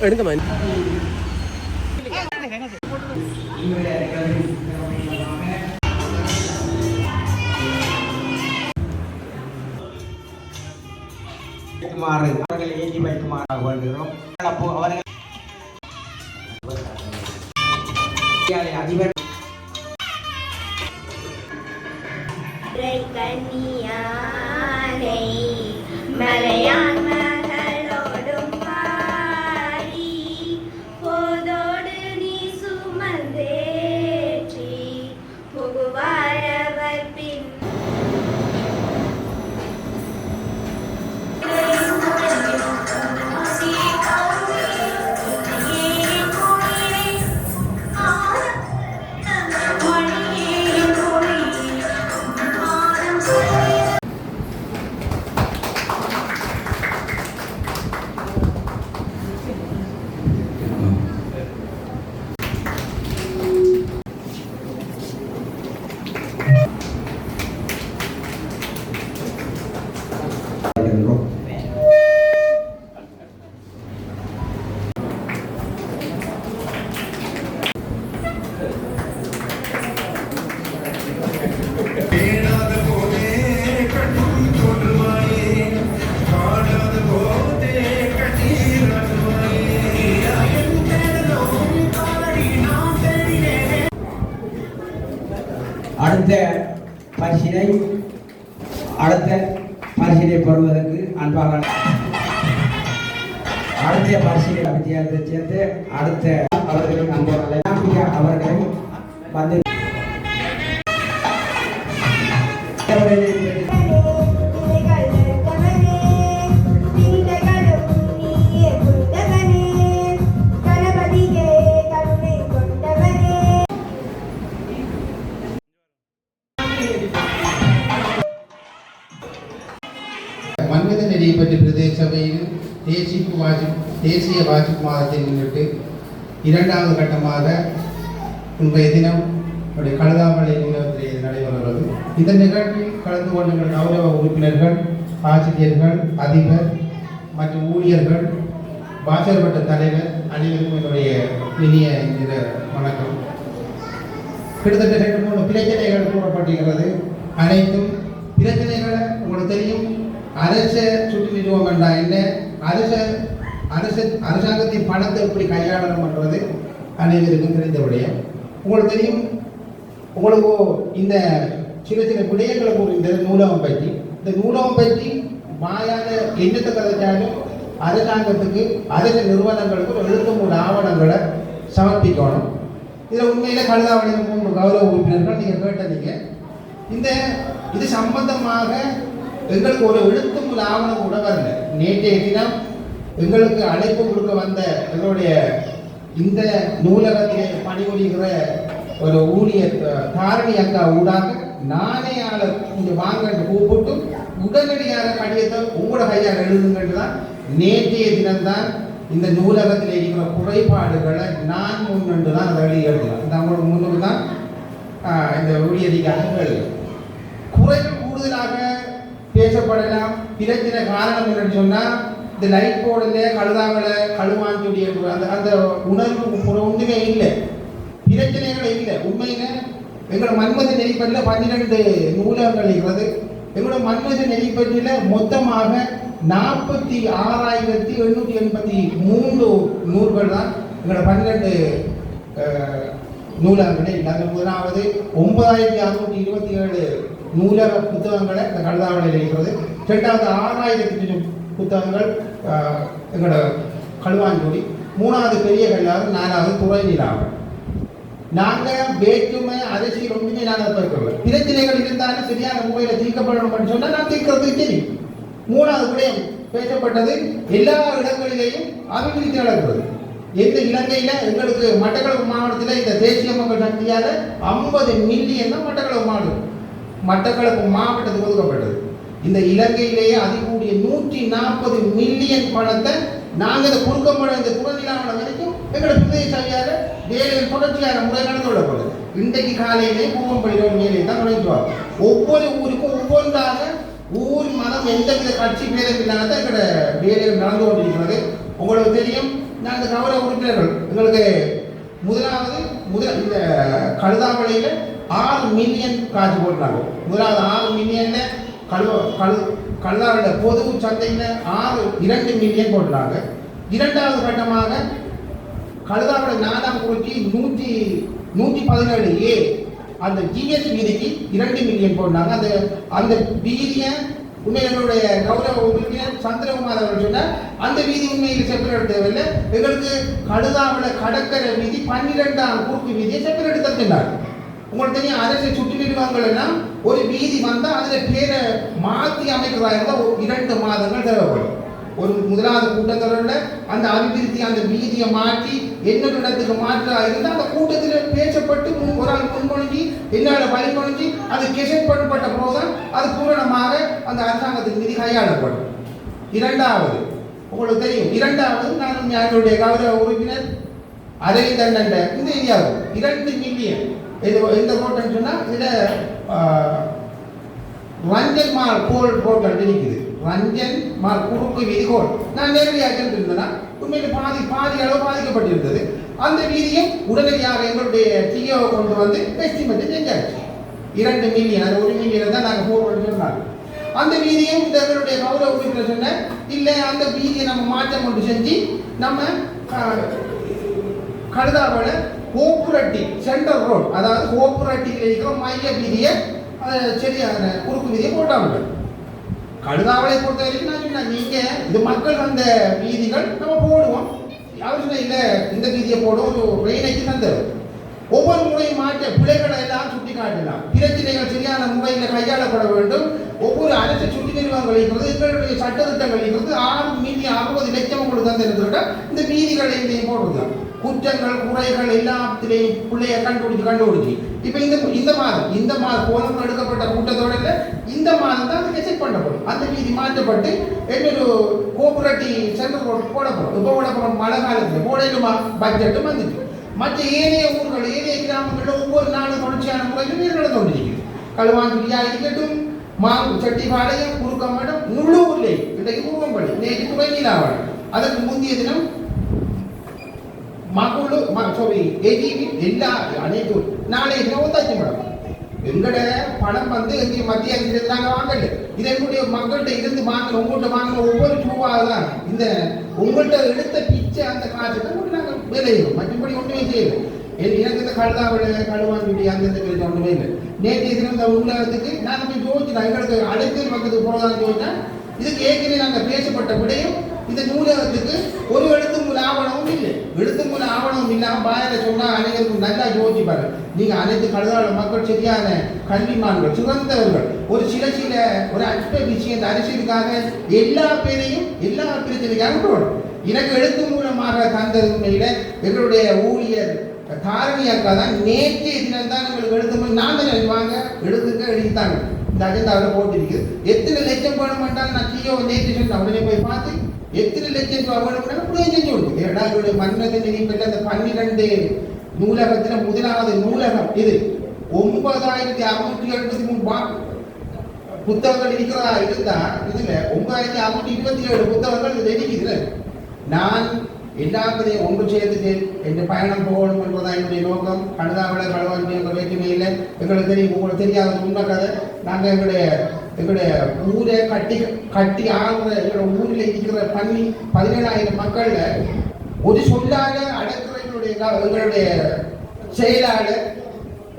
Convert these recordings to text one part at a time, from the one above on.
எடுங்க மேம். அவர்களை ஏற்றி வைக்குமாறு வேண்டுகிறோம். அவர்கள் அதிபர் மலையான் மகளோடும் பாடி போதோடு நீ சுமந்தேற்றி புகுவாரவர் பின் அடுத்த பரிசினை பெறுவதற்கு அன்பாக அடுத்த பரிசினை வித்தியாசத்தை சேர்ந்து அடுத்த அவர்களின் அன்பர்களை அவர்களை வந்து மன்மத நெறியை பற்றி பிரதேச சபையில் தேசிய வாசிப்பு மாதத்தை முன்னிட்டு இரண்டாவது கட்டமாக இன்றைய தினம் கழுதாமலை நிறுவனத்தில் நடைபெறுகிறது. இந்த நிகழ்வில் கலந்து கொண்ட கௌரவ உறுப்பினர்கள், ஆசிரியர்கள், அதிபர் மற்றும் ஊழியர்கள், வாசல்வட்ட தலைவர் அனைவருக்கும் என்னுடைய இனிய வணக்கம். கிட்டத்தட்ட 2-3 பிரச்சனைகள் கூறப்பட்டிருக்கிறது. அனைத்தும் பிரச்சனைகளை உங்களுக்கு தெரியும். அரச சுற்றி நிறுவனம் வேண்டாம் என்ன, அரசாங்கத்தின் பணத்தை எப்படி கையாளணும் என்றது அனைவருக்கும் தெரிந்த விடயம். உங்களுக்கு தெரியும். உங்களுக்கு இந்த சில விடயங்களை இந்த நூலகம் பற்றி வாயால என்னத்தை கதைச்சாலும் அரசாங்கத்துக்கு அரசு நிறுவனங்களுக்கு ஒரு எழுத்துமூல ஆவணங்களை சமர்ப்பிக்கணும். இதில் உண்மையில கழுதாவளியில் 3 கௌரவ உறுப்பினர்கள் நீங்கள் கேட்டீங்க. இது சம்பந்தமாக எங்களுக்கு ஒரு எழுத்துமூல ஆவணம் கூட வரல. நேற்றைய தினம் எங்களுக்கு அழைப்பு கொடுக்க வந்த எங்களுடைய இந்த நூலகத்திலே பணிபுரிகிற ஒரு ஊழியர் தாரணி அக்கா ஊடாக நானே ஆளை கொஞ்சம் வாங்கன்னு கூப்பிட்டு உடனடியாக கடிதத்தை உங்களோட கையால் எழுதுங்கன்னு தான் நேற்றைய தினம்தான் இந்த நூலகத்தில் இருக்கிற குறைபாடுகளை நான் முன்னென்று தான் அதை எழுதுகிறேன். இந்த அவங்களோட முன்னுக்கு தான் இந்த ஊழியரிக்காக எழுதுகிறேன். குறைகள் கூடுதலாக பேசப்படலாம். பிரச்சனை காரணம் என்னன்னு சொன்னால் இந்த லைட் போர்டில் கழுதாங்களை கழுவாஞ்சுடைய அந்த உணர்வு ஒன்றுமே இல்லை, பிரச்சனைகள் இல்லை. உண்மையில எங்களோட மன்மத நெறிப்பட்டியில் 12 நூலகங்கள் இருக்கிறது. எங்களோட மன்மத நெறிப்பட்டியில் மொத்தமாக 46,883 நூல்கள் தான் எங்களோட 12 நூலகங்களே இல்லை. அந்த முதலாவது 9,627 நூலக புத்தகங்களை இந்த கழுதாவளையில் இருக்கிறது. 2வது 6,000 புத்தகங்கள் எங்களோட களுவாஞ்சோடி. 3வது பெரிய கல்லாறு, 4வது துறை நிலாவை. நாங்கள் வேற்றுமை அரசியல் ஒன்றுமே நாங்கள் பார்க்கிறோம். பிரச்சனைகள் இருந்தாலும் சரியான முறையில் தீர்க்கப்படணும் சொன்னால் நான் தீர்க்கிறதுக்கு தெரியும். 3வது விடயம் பேசப்பட்டது எல்லா இடங்களிலேயும் அபிவிருத்தி நடக்கிறது. எந்த இலங்கையில் எங்களுக்கு மட்டக்களப்பு மாவட்டத்தில் இந்த தேசிய மக்கள் சக்தியால் 50 மில்லியன் தான் மட்டக்களப்பு மாவட்டத்துக்கு ஒதுக்கப்பட்டது. இந்த இலங்கையிலேயே அதிகூடிய 140 மில்லியன் பணத்தை நாங்கள் இந்த குறுக்கம்பட இந்த புறநிலாவணம் வரைக்கும் எங்களோட பிரதேச சபையால் வேலையில் தொடர்ச்சியான முறை நடந்து கொள்ளப்படுது. இன்றைக்கு காலையிலே பூவம்பள்ளி மேலே தான் நுழைஞ்சுவாங்க. ஒவ்வொரு ஊருக்கும் ஒவ்வொன்றாக ஊர் மத யாரும் எந்தவித கட்சி பேதம் இல்லாத எங்களோட வேலைகள் நடந்து கொண்டிருக்கிறது. உங்களுக்கு தெரியும், நாங்கள் கௌரவ உறுப்பினர்கள் எங்களுக்கு இந்த கழுதாவளையில் 6 மில்லியன் காசு போட்டாங்க. முதலாவது 6 மில்லியன்ல கழுதாவளை பொது சந்தையில் 2 மில்லியன் போட்டாங்க. இரண்டாவது கட்டமாக கழுதாவளை 4ஆம் குறிச்சி 117A அந்த GS வீதிக்கு 2 மில்லியன் போட்டாங்க. அந்த வீதியை உண்மையினுடைய கௌரவ உறுப்பினர் சந்திரகுமார் அவர்கள் சொன்னார், அந்த வீதி உண்மையில் செப்பரேட் தேவையில்லை, எங்களுக்கு கழுதாவளை கடற்கரை வீதி 12ஆம் குறுக்கு வீதியை செப்பரேட் தருகின்றார். உங்களுக்கு தெரியும், அரசு சுற்றி நிறுவனங்கள் எல்லாம் ஒரு வீதி வந்தால் அதில் பேரை மாற்றி அமைக்கிறதா இருந்தால் 2 மாதங்கள் தேவைப்படும். ஒரு முதலாவது கூட்டத்தொடரில் அந்த அபிவிருத்தி அந்த வீதியை மாற்றி இன்னொரு இடத்துக்கு மாற்றா இருந்தால் அந்த கூட்டத்தில் பேசப்பட்டு ஒரு ஆள் முன்மொழிஞ்சி என்னால் வழிமொழிஞ்சி அது கெசட் பண்ணப்பட்ட போதுதான் அது பூரணமாக அந்த அரசாங்கத்தின் மீது கையாளப்படும். இரண்டாவது உங்களுக்கு தெரியும், நான் என்னுடைய கௌரவ உறுப்பினர் அரவிந்தன் இந்த ஏரியாவில் 2 மில்லியன் எந்த கோட்டைன்னு சொன்னால் இதில் ரஞ்சன் மால் கோல் ஹோட்டல் இருக்குது. ரஞ்சன் மால் குறுக்கு வீதி கோல் நான் நேரடியாக இருந்தேன்னா உண்மையில் பாதி அளவு பாதிக்கப்பட்டிருந்தது. அந்த வீதியை உடனடியாக எங்களுடைய டிஓ கொண்டு வந்து எஸ்டிமேட் செஞ்சாச்சு. 2 மில்லியன், அது 1 மில்லியன் தான் நாங்கள் போடுறோம்னு சொன்னாங்க. அந்த வீதியும் இந்த எங்களுடைய கௌரவ உறுப்பினர் சொன்ன இல்லை, அந்த வீதியை நம்ம மாற்றம் கொண்டு செஞ்சு நம்ம கழுதாவளை கோப்புரட்டி சென்ட்ரல் ரோட், அதாவது கோப்புரட்டியில் இருக்கிற மைய வீதியை சரியான குறுக்கு வீதியை போட்டாங்க. கழுதாவளை பொறுத்த வரைக்கும் நான் சொன்னேன், நீங்கள் இது மக்கள் வந்த வீதிகள் நம்ம போடுவோம், அவசியம் இல்லை இந்த வீதியை போடுவோம், ஒரு ரெயினைக்கு தந்தது. ஒவ்வொரு முறையும் மாற்ற பிள்ளைகளை எல்லாம் சுட்டி காட்டலாம், பிரச்சனைகள் சரியான முறையில் கையாளப்பட வேண்டும். ஒவ்வொரு அரசு சுற்றி நிறுவனங்கள் இருக்கிறது, எங்களுடைய சட்டத்திட்டங்கள் இருக்கிறது. 6,60 லட்சம் உங்களுக்கு தந்திருந்துவிட்டால் இந்த வீதிகளை இதையும் போடுறதுதான். குற்றங்கள் குறைகள் எல்லாத்திலையும் பிள்ளைய கண்டுபிடிச்சி இப்போ இந்த மாதம் போலம் எடுக்கப்பட்ட கூட்டத்தோட இந்த மாதம் தான் அது செக் பண்ணப்படும். அந்த வீதி மாற்றப்பட்டு என்னொரு கோபுரட்டி சென்ட்ரல் ரோட் போடப்படும். இப்போ போடப்படும் மழை காலத்தில் போடலுமா பட்ஜெட்டும் வந்துட்டு மற்ற ஏனைய ஊர்கள் ஏனைய கிராமங்களில் ஒவ்வொரு நாளும் தொடர்ச்சியான முறையில் நீர் நடந்து கொண்டிருக்கிறது. களுவாஞ்சுடியா இருக்கட்டும், செட்டிப்பாளையம், குறுக்கமடம், நுள்ளூர்லே இன்றைக்கு பூவம்பள்ளி, நேற்று துறை நீலாவணி, அதற்கு முந்தைய தினம் ஏஜிபி எல்லா அனைத்து நாளைய தினம் ஒத்தாச்சு மேடம். எங்கட பணம் வந்து எங்க மத்திய அரசு நாங்கள் வாங்கல, இது எங்களுடைய மக்கள்கிட்ட இருந்து வாங்கணும். உங்கள்கிட்ட வாங்கின ஒவ்வொரு ரூபாய் தான் இந்த உங்கள்கிட்ட எடுத்த பிச்சை அந்த காசு தான் நாங்கள் வேலை செய்வோம், மற்றபடி ஒன்றுமே செய்யணும். எனக்கு இந்த கழுதாவளை கழுவாஞ்சுடி அந்த ஒன்றுமே இல்லை. நேற்றைய தினம் இந்த உள்ளத்துக்கு நான் யோசிச்சேன், எங்களுக்கு அடுத்த பக்கத்துக்கு போகலான்னு யோசிச்சேன். இதுக்கு ஏற்கனவே நாங்கள் பேசப்பட்ட விடையும் இந்த நூலகத்துக்கு ஒரு எழுத்துமுறை ஆவணமும் இல்லை. எழுத்துமுறை ஆவணமும் இல்லாமல் பாயில சொன்னால் அனைவருக்கும் நல்லா யோசிப்பாரு. நீங்கள் அனைத்து கழுதாவளை மக்கள் சரியான கல்விமான்கள், சிறந்தவர்கள். ஒரு சில ஒரு அற்ப விஷயம் அரசியலுக்காக எல்லா பேரையும் எல்லா பிரச்சனைக்காக போடணும். எனக்கு எழுத்து மூலமாக தந்தது உண்மையில் எங்களுடைய ஊழியர் தாரணி அக்கா தான். நேற்றைய தினம் தான் எங்களுக்கு எழுத்து நான் தான் வாங்க எழுத்துக்க எழுதித்தாங்க. இந்த அஜெண்டாவில் போட்டிருக்குது. எத்தனை லட்சம் வேணுமென்றால் நான் சிஓ நேற்று சொன்னேன், உடனே போய் பார்த்து எத்தனை லட்சம் ரூபாய் வேணும்னா கூட செஞ்சு கொடுக்கும். ஏன்னா இவருடைய மன்னத்தை நினைப்பில் அந்த 12 நூலகத்தில் முதலாவது நூலகம் இது. 9,673 புத்தகங்கள் இருக்கிறதா இருந்தால் இதுல 9,627 புத்தகங்கள் இது இருக்குது. நான் எல்லாத்தையும் ஒன்று சேர்த்து என்ற பயணம் போகணும் என்பதுதான் என்னுடைய நோக்கம். கழுதாவளை கழுவாஞ்சி என்ற வேற்றுமையில் எங்களுக்கு தெரியும், உங்களுக்கு தெரியாத உண்மை கதை. நாங்கள் எங்களுடைய ஊரை கட்டி ஆளுற எங்களோட ஊரில் இருக்கிற 17,000 மக்களில் ஒரு சொல்லாக அடக்கிற எங்களுடைய செயலாளர்,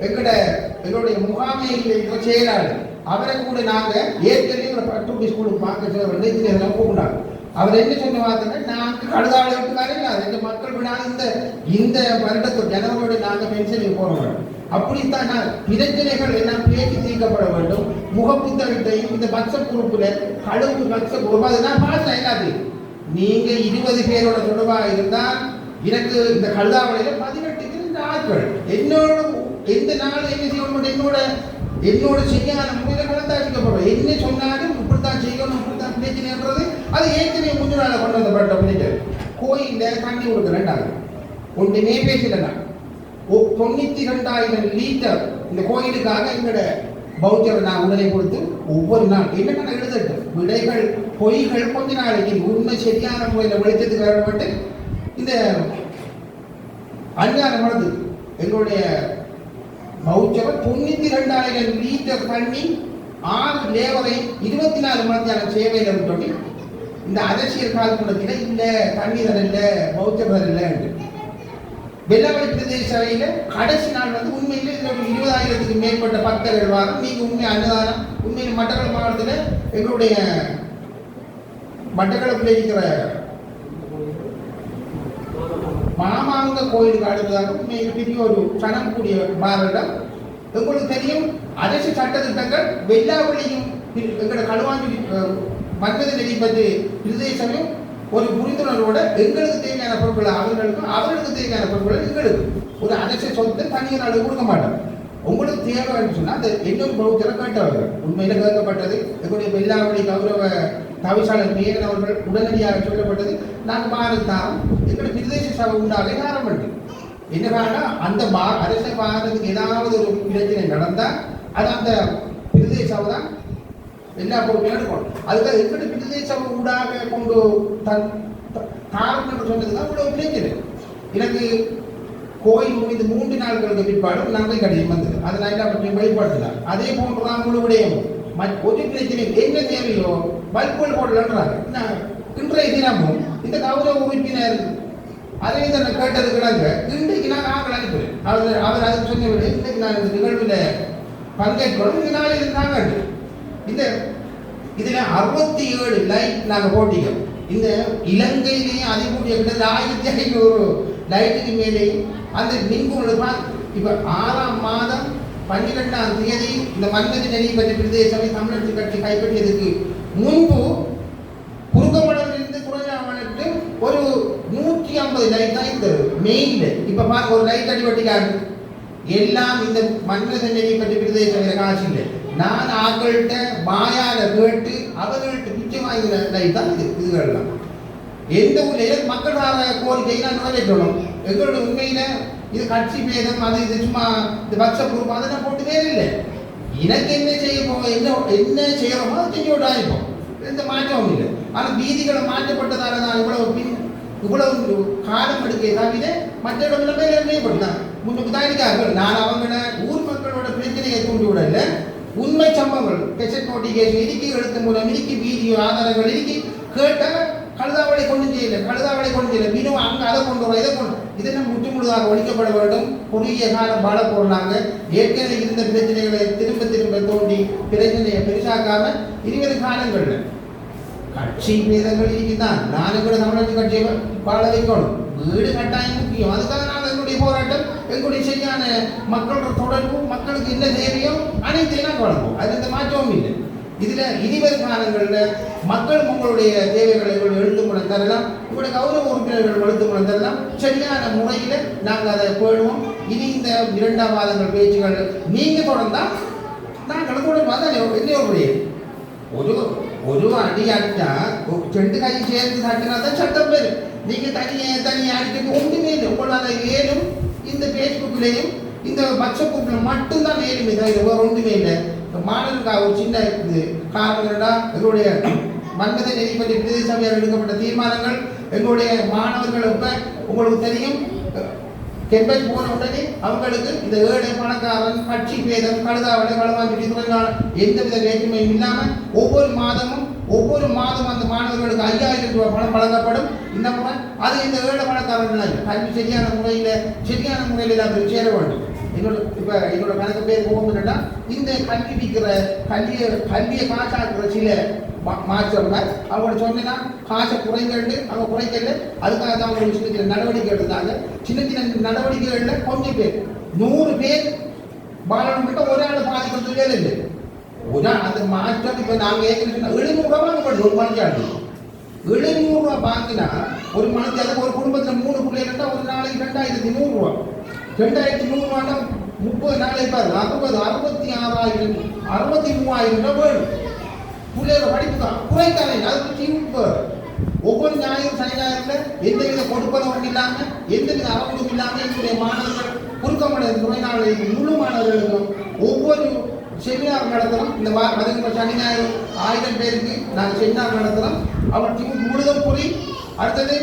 எங்களுடைய முகாமையில் இருக்கிற செயலாளர், அவரை கூட நாங்கள் ஏற்கனவே ஒரு பட்டுப்படி ஸ்கூலுக்கு பார்க்க நேற்று கூப்பிட்டாங்க. அவர் என்ன சொன்ன வார்த்தை, நாங்கள் கழுதாவளை விட்டுக்காரங்க ரெண்டு மக்கள் விடாது இந்த வருடத்தில் ஜனவரியோட நாங்கள் பென்ஷனுக்கு போகிறோம். அப்படித்தான் நான் பிரச்சனைகள் எல்லாம் பேசி தீர்க்கப்பட வேண்டும். முகப்புத்தகத்தையும் இந்த வாட்ஸ்அப் குரூப்பில் கழுவு வாட்ஸ்அப் குரூப் அதெல்லாம் பார்க்கலாம். எல்லாத்தையும் நீங்கள் 20 பேரோட தொடர்பாக இருந்தால் எனக்கு இந்த கழுதாவளையில் 18 ஆட்கள் என்னோட எந்த நாள் என்ன செய்யணும், என்னோட செய்யாத முறையில் கலந்தாசிக்கப்படும். என்ன சொன்னாலும் இப்படித்தான் செய்யணும், இப்படித்தான் பிரச்சனைன்றது அது ஏற்கனவே முன்னாள் கொண்டு வந்தப்பட்ட பிரச்சனை. கோயிலில் தண்ணி கொடுக்குறேன்டாங்க ஒன்றுமே பேசலன்னா 92,000 லிட்டர் இந்த கோயிலுக்காக எங்களோட பௌத்தரை நான் உடனே கொடுத்து ஒவ்வொரு நாள் என்னென்ன எழுதட்டும் விடைகள் பொய்கள் கொஞ்ச நாளைக்கு உண்மை சரியான முறையில் வெளிச்சத்துக்கு வரப்பட்டு இந்த அஞ்ஞான மனது எங்களுடைய மௌச்சவர் 92,000 லிட்டர் தண்ணி 6 லேவரை 24 மணி நேரம் சேவையில் விட்டோம். இந்த அரசியல் காலகட்டத்தில் இந்த தண்ணீர் இல்லை மௌச்சவர் இல்லை என்று வெள்ளாவளி பிரதேச சபையில் கடைசி நாள் வந்து உண்மையிலே ஒரு 20,000க்கு மேற்பட்ட பக்தர்கள் வாரம். நீங்கள் உண்மை அன்னதானம் உண்மையில் மட்டக்களப்பு மாவட்டத்தில் எங்களுடைய மட்டக்களப்பில் இருக்கிற மாமாங்க கோயிலுக்கு அடுத்ததாக உண்மையில் பெரிய ஒரு சனம் கூடிய பாரிடம். உங்களுக்கு தெரியும் அரசு சட்டத்திட்டங்கள் வெள்ளாவளியும் எங்களோட களுவாஞ்சி மன்மத நெறி பற்றி பிரதேசமும் ஒரு புரிந்துணர்வோட எங்களுக்கு தேவையான பொருட்களை அவர்களுக்கு தேவையான பொருட்களை எங்களுக்கு ஒரு அரசு சொத்தை தனியார் அளவு கொடுக்க மாட்டோம். உங்களுக்கு தேவைன்னு சொன்னால் அந்த இன்னொரு பௌத்தரை கேட்டவர்கள் உண்மையில கேட்கப்பட்டது. எங்களுடைய வெள்ளாவளி கௌரவ தவிசாளர் மேயன் அவர்கள் உடனடியாக சொல்லப்பட்டது நாங்கள் மாறத்தான் எங்களுடைய பிரதேச சபை உண்டாக ஆரம்பிட்டு என்ன காரணம் அந்த அரசை வாரத்துக்கு ஏதாவது ஒரு பிரச்சனை நடந்தால் அது அந்த பிரதேச சபை தான் எல்லா பொருட்களும் எடுக்கணும். அதுக்காக எங்களுடைய பிரதேச சபை உண்டாக கொண்டு காரணம் என்று சொன்னதுதான் இவ்வளவு பிரச்சனை. எனக்கு கோயில் முடிந்து 3 நாட்களுக்கு பிற்பாடும் நன்மை கடிதம் வந்தது. அதை நான் எல்லாவற்றையும் வெளிப்படுத்தினார். அதே போன்றுதான் முழுவடையும் ஒரு பிரச்சனை என்ன தேவையோ பல்புகள் போடலான்றாங்க. இன்றைய தினமும் இந்த கௌரவ உறுப்பினர் அதை தான் கேட்டது கிடங்க இன்றைக்கு நான் ஆக்கள் அனுப்புறேன். அவர் அதுக்கு சொன்னவில்லை இன்றைக்கு நான் இந்த நிகழ்வில் பங்கேற்கணும். இந்த நாளில் இருந்தாங்க இந்த இதில் 67 லைட் நாங்கள் போட்டிக்கிறோம். இந்த இலங்கையிலேயும் அதிகூடிய கிட்ட 1500 லைட்டுக்கு மேலே அந்த மின்கூடு இப்போ 6ஆம் மாதம் 12ஆம் தேதி இந்த மன்மத நெறி பற்றி பிரதேச தமிழரசு கட்சி கைப்பற்றியதுக்கு முன்பு குறுக்கமடலிருந்து குறையாமலுக்கு ஒரு 150 லைட் தான் இருந்தது மெயின்ல. இப்போ பார்க்க ஒரு லைட் அடிபட்டிக்காரு எல்லாம் இந்த மன்மத நெறி பற்றி பிரதேச காசு இல்லை. நான் ஆக்கள்கிட்ட மாயால கேட்டு அவர்கள்ட்ட பிச்சை வாங்கின லைட் தான் இதுகள்லாம். எந்த ஊர்ல மக்கள் கோரிக்கை நான் நிறைவேற்றணும். எங்களுடைய உண்மையில இது கட்சி பேதம் அது இது சும்மா இந்த பட்ச பொறுப்பு அதெல்லாம் போட்டு வேறு இல்லை. எனக்கு என்ன செய்ய என்ன செய்யறோமோ அதை செஞ்சு விட்டு ஆயிருப்போம். எந்த மாற்றமும் இல்லை. ஆனால் வீதிகளை மாற்றப்பட்டதால தான் இவ்வளவு காலம் எடுக்க தவிர மற்ற இடங்களில் மேலே மேம்படுத்தாங்க முன்னுக்கு தான் இருக்காங்க. நான் அவங்கள ஊர் மக்களோட பிரச்சனையை தூண்டி விடல. உண்மை சம்பவங்கள் கெசட் நோட்டிஃபிகேஷன் இருக்கு, எழுத்து மூலம் இருக்கு, வீடியோ ஆதாரங்கள் இருக்கு. கேட்டால் கழுதாவளை கொண்டு செய்யல மீண்டும் அங்கே அதை கொண்டு வரோம் இதை கொண்டு இதெல்லாம் முற்றுமுழுதாக ஒழிக்கப்பட வேண்டும். குறுகிய காலம் வாழ போடுறாங்க. ஏற்கனவே இருந்த பிரச்சனைகளை திரும்ப தோண்டி பிரச்சனையை பெருசாக்காம 20 காலங்கள்ல கட்சி பேதங்கள் இருக்குதான். நானும் கூட தமிழக கட்சியை வாழ வைக்கணும். வீடு கட்டாயம் முக்கியம். அதுக்காக நாங்கள் எங்களுடைய போராட்டம் எங்களுடைய சரியான மக்களோட தொடர்பு மக்களுக்கு என்ன தேவையோ அனைத்தையும் நாங்கள் வழங்குவோம். அது எந்த மாற்றமும் இல்லை. இதில் இனிவரும் காலங்களில் மக்கள் உங்களுடைய தேவைகளை எழுத்து மூலம் தரலாம். உங்களுடைய கௌரவ உறுப்பினர்கள் எழுத்து மூலம் தரலாம். சரியான முறையில் நாங்கள் அதை போயிடுவோம். இனி இந்த 2ஆம் வாதங்கள் பேச்சுகள் நீங்கள் தொடர்ந்தால் நாங்கள் தொடர்பாக என்னையோடைய ஒரு அடி அடிச்சா 2 கை சேர்ந்து தட்டினா தான் சட்டம் பேர். நீங்கள் தனியாக அடிக்கிறது ஒன்றுமே இல்லை. உங்களால் ஏலும் இந்த ஃபேஸ்புக்லேயும் இந்த வாட்ஸ்அப்பில் மட்டும்தான் ஏலும். இதை ஒன்றுமே இல்லை. மாணவர்களுக்காக ஒரு சின்ன இது காரணம் என்னடா எங்களுடைய மன்மத நெறி பற்றி பிரதேச சபையால் எடுக்கப்பட்ட தீர்மானங்கள் எங்களுடைய மாணவர்கள் இப்போ உங்களுக்கு தெரியும் கெம்பேஜ் போன உடனே அவங்களுக்கு இந்த ஏழை பணக்காரன் கட்சி பேதம் கழுதாவளை களவாஞ்சி துறைக்கான எந்தவித வேற்றுமையும் இல்லாமல் ஒவ்வொரு மாதம் அந்த மாணவர்களுக்கு 5,000 ரூபாய் பணம் வழங்கப்படும். இந்த முறை அது இந்த ஏழை பணக்காரர்கள் கல்வி சரியான முறையில் அதை சேர வேண்டும். என்னோட கணக்கு பேர் போகும்னா இந்த கல்வி விற்கிற கல்வியை காசாக்குற சில மாற்றவர்கள் அவங்களோட சொன்னா காசை குறைங்கட்டு அவங்க குறைக்கல. அதுக்காக தான் அவங்க சின்ன நடவடிக்கை எடுத்தாங்க. சின்ன நடவடிக்கைகளில் கொஞ்சம் பேர் 100 பேர் பாலனம் மட்டும் ஒரு ஆள் பாதிக்கிறது வேலை இல்லை. ஒரு அந்த மாற்றம் இப்போ நாங்கள் ஏற்கனவே 700 ரூபா வாங்கப்படுது ஒரு மனுஷாண்டு. 700 ரூபா வாங்கினா ஒரு மனுஷன் ஒரு குடும்பத்தில் 3 பிள்ளைகள் இருந்தால் ஒரு நாளைக்கு 2,100 ரூபா. 2,100 ரூபான்னா 30 நாளை பாரு 66,000 63,000 ரூபாய் வேணும். பிள்ளையோட படிப்பு தான் குறைக்காலே அது இப்போ ஒவ்வொரு ஞாயிறு சனி ஞாயிறுல எந்தவித கொடுப்பனவும் இல்லாமல் எந்தவித அரவணைப்பும் இல்லாமல் என்னுடைய மாணவர்கள் குறுக்கமடை துறைநாளைக்கும் முழு மாணவர்களுக்கும் ஒவ்வொரு செமினார் நடத்துகிறோம். இந்த வருகின்ற சனி ஞாயிறு 1000 பேருக்கு நாங்கள் செமினார் நடத்துகிறோம். அவர்களுக்கு முழுதும் புரி. அடுத்தது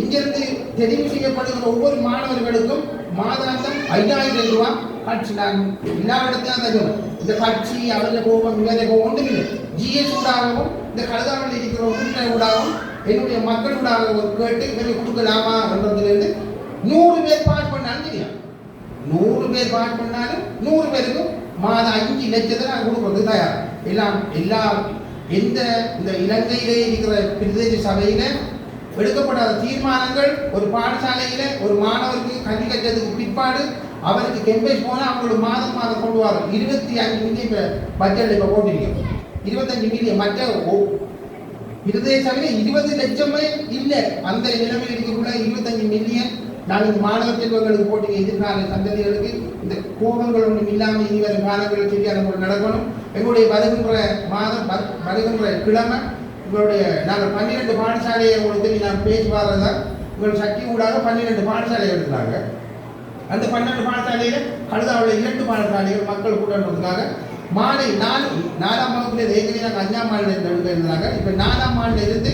இங்கிருந்து தெரிவு செய்யப்படுகிற ஒவ்வொரு மாணவர்களுக்கும் மாதாந்தம் 5000 ரூபாய் கட்சி. நான் எல்லா இடத்தையும் தருவோம். இந்த கட்சி அவருடைய கோபம் இவருடைய கோபம் ஒன்றும் இல்லை. ஜிஎஸ் ஊடாகவும் இந்த கழுதாவில் இருக்கிற உறுப்பினர் ஊடாகவும் என்னுடைய மக்கள் ஊடாகவும் கேட்டு இவரை கொடுக்கலாமா என்றதிலிருந்து 100 பேர் பாஸ் பண்ணாலும் தெரியும். 100 பேர் பாஸ் பண்ணாலும் 100 பேருக்கும் மாதம் 5 லட்சத்தை நான் கொடுக்கறது தயார். எல்லாம் இந்த இலங்கையிலே இருக்கிற பிரதேச சபையில எடுக்கப்படாத தீர்மானங்கள், ஒரு பாடசாலையில ஒரு மாணவருக்கு கல்வி கற்றதுக்கு பிற்பாடு அவருக்கு கெம்பேஜ் போனால் அவங்களுக்கு மாதம் கொண்டு வர 25 மில்லியன் பட்ஜெட் இப்போ போட்டிருக்கோம். 25 மில்லியன் மற்ற பிரதேச சபையில 20 லட்சமே இல்லை. அந்த நிலைமையில் இருக்கக்குள்ள 25 மில்லியன் நாங்கள் இந்த மாணவர் செல்வங்களுக்கு போட்டி எதிர்கால சந்ததிகளுக்கு இந்த கோபங்கள் ஒன்றும் இல்லாமல் இனி வரும் காலங்களில் சரியான முறை நடக்கணும். எங்களுடைய வருகின்ற மாதம் வருகின்ற கிழமை உங்களுடைய நாங்கள் 12 பாடசாலையை உங்களுக்கு நான் பேசி பாடுறதா உங்கள் சக்தி ஊடாக 12 பாடசாலை எடுக்கிறாங்க. அந்த 12 பாடசாலையில் கழுதாவில் 2 பாடசாலைகள் மக்கள் கூட்டன்றதுக்காக மாலை 4ஆம் வகுப்புல ஏற்கனவே நாங்கள் 5ஆம் ஆண்டு இருந்தாங்க. இப்போ 4ஆம் ஆண்டு இருந்து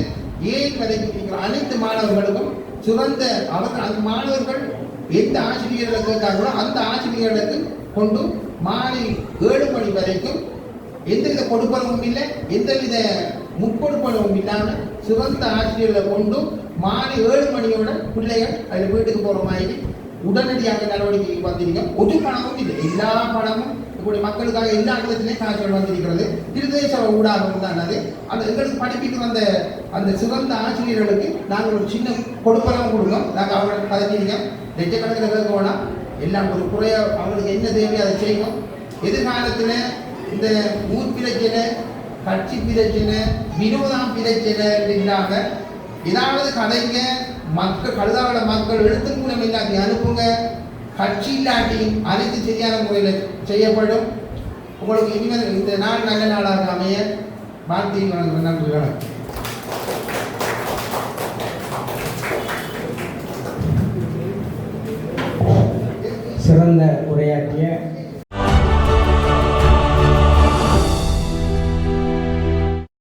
7 வரைக்கும் இருக்கிற அனைத்து மாணவர்களுக்கும் சிறந்த அந்த மாணவர்கள் எந்த ஆசிரியர்களை கேட்காங்களோ அந்த ஆசிரியர்களுக்கு கொண்டு மாலை 7 மணி வரைக்கும் எந்தவித கொடுப்பனவும் இல்லை, எந்தவித முற்பொடுப்பனவும் இல்லாமல் சிறந்த ஆசிரியர்களை கொண்டு மாலை 7 மணியோட பிள்ளைகள் அதில் வீட்டுக்கு போகிற மாதிரி உடனடியாக நடவடிக்கை வந்திருக்கோம். ஒரு பணமும் இல்லை, எல்லா பணமும் இப்படி மக்களுக்காக எல்லா இடத்துலையும் காய்ச்சல் வந்திருக்கிறது. பிரதேச ஊடாகவும் தான் அது. அந்த எங்களுக்கு படிப்பிட்டு வந்த அந்த சிறந்த ஆசிரியர்களுக்கு நாங்கள் ஒரு சின்ன கொடுப்பனவும் கொடுக்கோம். நாங்கள் அவங்களுக்கு பதட்டிங்க லட்சக்கணக்கில் கேட்க வேணாம். எல்லாம் ஒரு குறைய அவங்களுக்கு என்ன தேவையோ அதை செய்யும். எதிர்காலத்தில் இந்த ஊர் பிரச்சனை, கட்சி பிரச்சனை, வினோதம் பிரச்சனை இல்லாம ஏதாவது கதைங்க மக்கள் கழுதாவோட மக்கள் எழுத்து மூலம் இல்லாட்டி அனுப்புங்க. கட்சி இல்லாட்டியும் அனைத்து சரியான முறையில் செய்யப்படும். உங்களுக்கு இனிமேல் இந்த நாள் நல்ல நாளாக அமைய வாழ்த்தி நன்றிகள். சிறந்த உரையாற்றிய